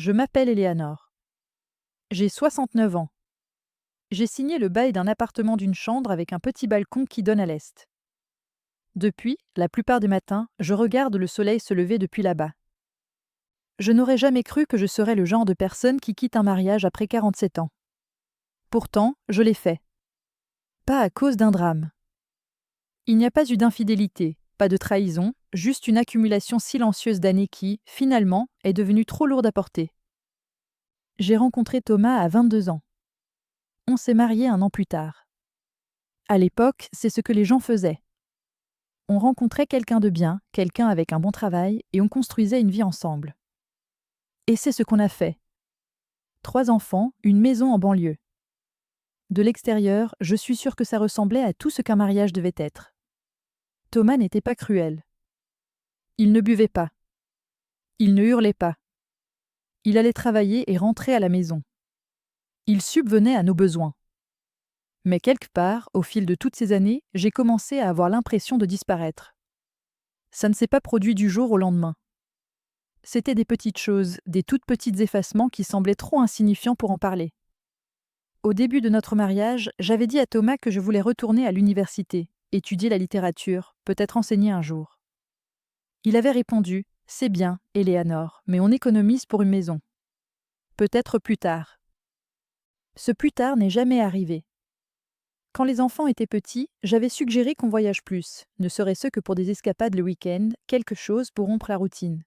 Je m'appelle Eleanor. J'ai 69 ans. J'ai signé le bail d'un appartement d'une chambre avec un petit balcon qui donne à l'est. Depuis, la plupart des matins, je regarde le soleil se lever depuis là-bas. Je n'aurais jamais cru que je serais le genre de personne qui quitte un mariage après 47 ans. Pourtant, je l'ai fait. Pas à cause d'un drame. Il n'y a pas eu d'infidélité, pas de trahison, juste une accumulation silencieuse d'années qui, finalement, est devenue trop lourde à porter. J'ai rencontré Thomas à 22 ans. On s'est mariés un an plus tard. À l'époque, c'est ce que les gens faisaient. On rencontrait quelqu'un de bien, quelqu'un avec un bon travail, et on construisait une vie ensemble. Et c'est ce qu'on a fait. 3 enfants, une maison en banlieue. De l'extérieur, je suis sûre que ça ressemblait à tout ce qu'un mariage devait être. Thomas n'était pas cruel. Il ne buvait pas. Il ne hurlait pas. Il allait travailler et rentrait à la maison. Il subvenait à nos besoins. Mais quelque part, au fil de toutes ces années, j'ai commencé à avoir l'impression de disparaître. Ça ne s'est pas produit du jour au lendemain. C'étaient des petites choses, des toutes petites effacements qui semblaient trop insignifiants pour en parler. Au début de notre mariage, j'avais dit à Thomas que je voulais retourner à l'université, étudier la littérature, peut-être enseigner un jour. Il avait répondu « C'est bien, Eleanor, mais on économise pour une maison. Peut-être plus tard. » Ce plus tard n'est jamais arrivé. Quand les enfants étaient petits, j'avais suggéré qu'on voyage plus, ne serait-ce que pour des escapades le week-end, quelque chose pour rompre la routine.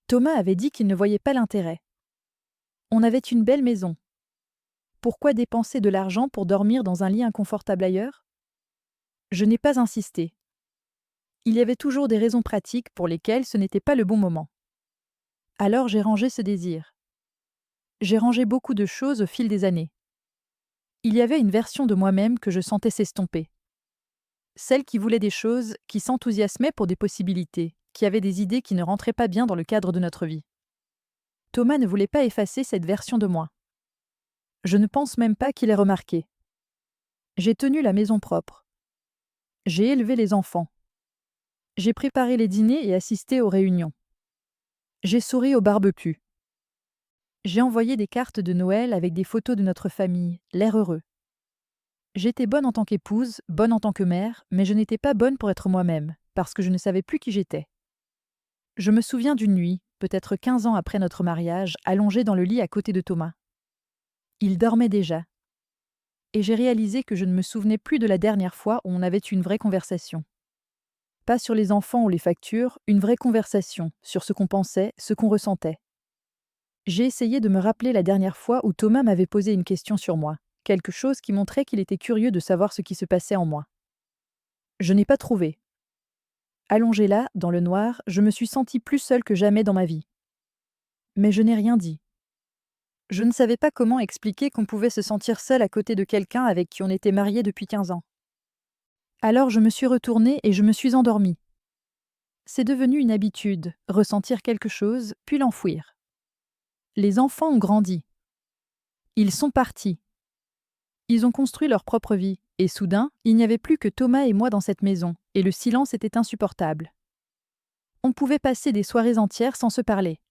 Thomas avait dit qu'il ne voyait pas l'intérêt. On avait une belle maison. Pourquoi dépenser de l'argent pour dormir dans un lit inconfortable ailleurs? Je n'ai pas insisté. Il y avait toujours des raisons pratiques pour lesquelles ce n'était pas le bon moment. Alors j'ai rangé ce désir. J'ai rangé beaucoup de choses au fil des années. Il y avait une version de moi-même que je sentais s'estomper. Celle qui voulait des choses, qui s'enthousiasmait pour des possibilités, qui avait des idées qui ne rentraient pas bien dans le cadre de notre vie. Thomas ne voulait pas effacer cette version de moi. Je ne pense même pas qu'il ait remarqué. J'ai tenu la maison propre. J'ai élevé les enfants. J'ai préparé les dîners et assisté aux réunions. J'ai souri au barbecue. J'ai envoyé des cartes de Noël avec des photos de notre famille, l'air heureux. J'étais bonne en tant qu'épouse, bonne en tant que mère, mais je n'étais pas bonne pour être moi-même, parce que je ne savais plus qui j'étais. Je me souviens d'une nuit, peut-être 15 ans après notre mariage, allongée dans le lit à côté de Thomas. Il dormait déjà. Et j'ai réalisé que je ne me souvenais plus de la dernière fois où on avait eu une vraie conversation. Pas sur les enfants ou les factures, une vraie conversation, sur ce qu'on pensait, ce qu'on ressentait. J'ai essayé de me rappeler la dernière fois où Thomas m'avait posé une question sur moi, quelque chose qui montrait qu'il était curieux de savoir ce qui se passait en moi. Je n'ai pas trouvé. Allongée là, dans le noir, je me suis sentie plus seule que jamais dans ma vie. Mais je n'ai rien dit. Je ne savais pas comment expliquer qu'on pouvait se sentir seul à côté de quelqu'un avec qui on était marié depuis 15 ans. Alors je me suis retournée et je me suis endormie. C'est devenu une habitude, ressentir quelque chose, puis l'enfouir. Les enfants ont grandi. Ils sont partis. Ils ont construit leur propre vie, et soudain, il n'y avait plus que Thomas et moi dans cette maison, et le silence était insupportable. On pouvait passer des soirées entières sans se parler.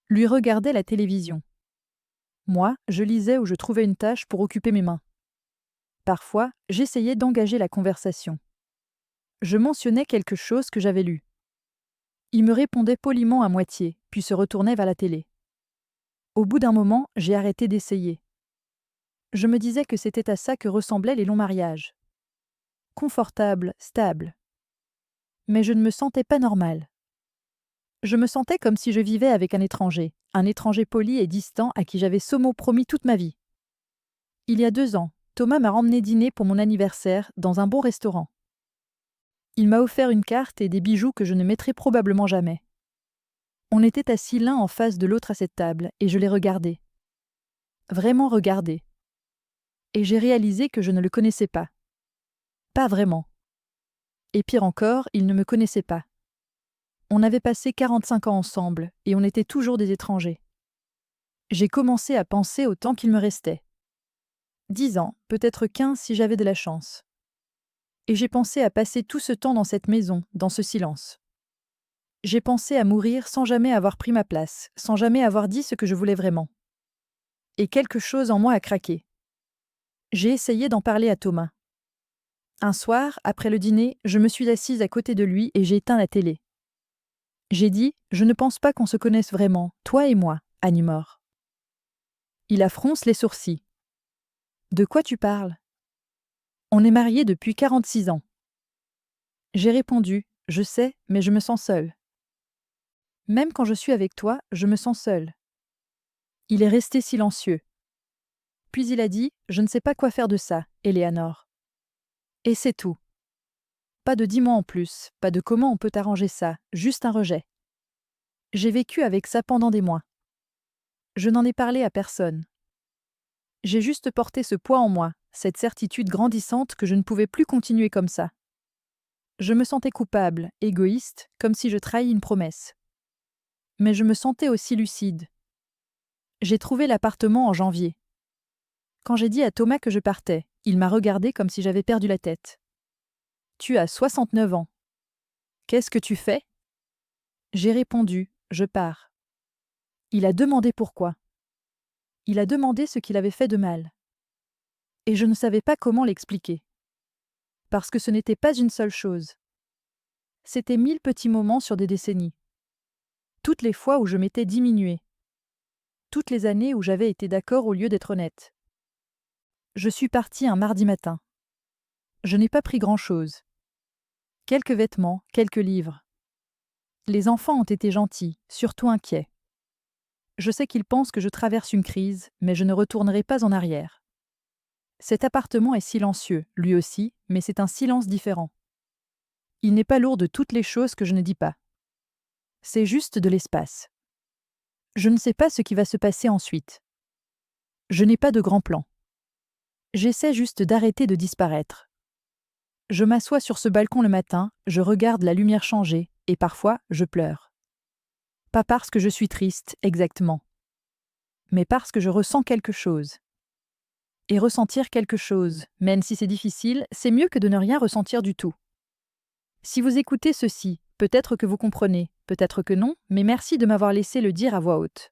Lui regardait la télévision. Moi, je lisais ou je trouvais une tâche pour occuper mes mains. Parfois, j'essayais d'engager la conversation. Je mentionnais quelque chose que j'avais lu. Il me répondait poliment à moitié, puis se retournait vers la télé. Au bout d'un moment, j'ai arrêté d'essayer. Je me disais que c'était à ça que ressemblaient les longs mariages. Confortable, stable. Mais je ne me sentais pas normale. Je me sentais comme si je vivais avec un étranger poli et distant à qui j'avais somme promis toute ma vie. Il y a 2 ans, Thomas m'a emmené dîner pour mon anniversaire dans un bon restaurant. Il m'a offert une carte et des bijoux que je ne mettrai probablement jamais. On était assis l'un en face de l'autre à cette table, et je les regardais. Vraiment regardé. Et j'ai réalisé que je ne le connaissais pas. Pas vraiment. Et pire encore, il ne me connaissait pas. On avait passé 45 ans ensemble, et on était toujours des étrangers. J'ai commencé à penser au temps qu'il me restait. 10 ans, peut-être 15 si j'avais de la chance. Et j'ai pensé à passer tout ce temps dans cette maison, dans ce silence. J'ai pensé à mourir sans jamais avoir pris ma place, sans jamais avoir dit ce que je voulais vraiment. Et quelque chose en moi a craqué. J'ai essayé d'en parler à Thomas. Un soir, après le dîner, je me suis assise à côté de lui et j'ai éteint la télé. J'ai dit: je ne pense pas qu'on se connaisse vraiment, toi et moi, Annie-Mort. Il a fronce les sourcils. De quoi tu parles? On est mariés depuis 46 ans. J'ai répondu: je sais, mais je me sens seule. Même quand je suis avec toi, je me sens seule. Il est resté silencieux. Puis il a dit: je ne sais pas quoi faire de ça, Éléanore. Et c'est tout. Pas de dis-moi en plus, pas de comment on peut arranger ça, juste un rejet. J'ai vécu avec ça pendant des mois. Je n'en ai parlé à personne. J'ai juste porté ce poids en moi, cette certitude grandissante que je ne pouvais plus continuer comme ça. Je me sentais coupable, égoïste, comme si je trahis une promesse. Mais je me sentais aussi lucide. J'ai trouvé l'appartement en janvier. Quand j'ai dit à Thomas que je partais, il m'a regardé comme si j'avais perdu la tête. Tu as 69 ans. Qu'est-ce que tu fais? J'ai répondu: je pars. Il a demandé pourquoi. Il a demandé ce qu'il avait fait de mal. Et je ne savais pas comment l'expliquer. Parce que ce n'était pas une seule chose. C'était 1000 petits moments sur des décennies. Toutes les fois où je m'étais diminuée. Toutes les années où j'avais été d'accord au lieu d'être honnête. Je suis partie un mardi matin. Je n'ai pas pris grand-chose. Quelques vêtements, quelques livres. Les enfants ont été gentils, surtout inquiets. Je sais qu'ils pensent que je traverse une crise, mais je ne retournerai pas en arrière. Cet appartement est silencieux, lui aussi, mais c'est un silence différent. Il n'est pas lourd de toutes les choses que je ne dis pas. C'est juste de l'espace. Je ne sais pas ce qui va se passer ensuite. Je n'ai pas de grand plan. J'essaie juste d'arrêter de disparaître. Je m'assois sur ce balcon le matin, je regarde la lumière changer, et parfois je pleure. Pas parce que je suis triste, exactement. Mais parce que je ressens quelque chose. Et ressentir quelque chose, même si c'est difficile, c'est mieux que de ne rien ressentir du tout. Si vous écoutez ceci, peut-être que vous comprenez, peut-être que non, mais merci de m'avoir laissé le dire à voix haute.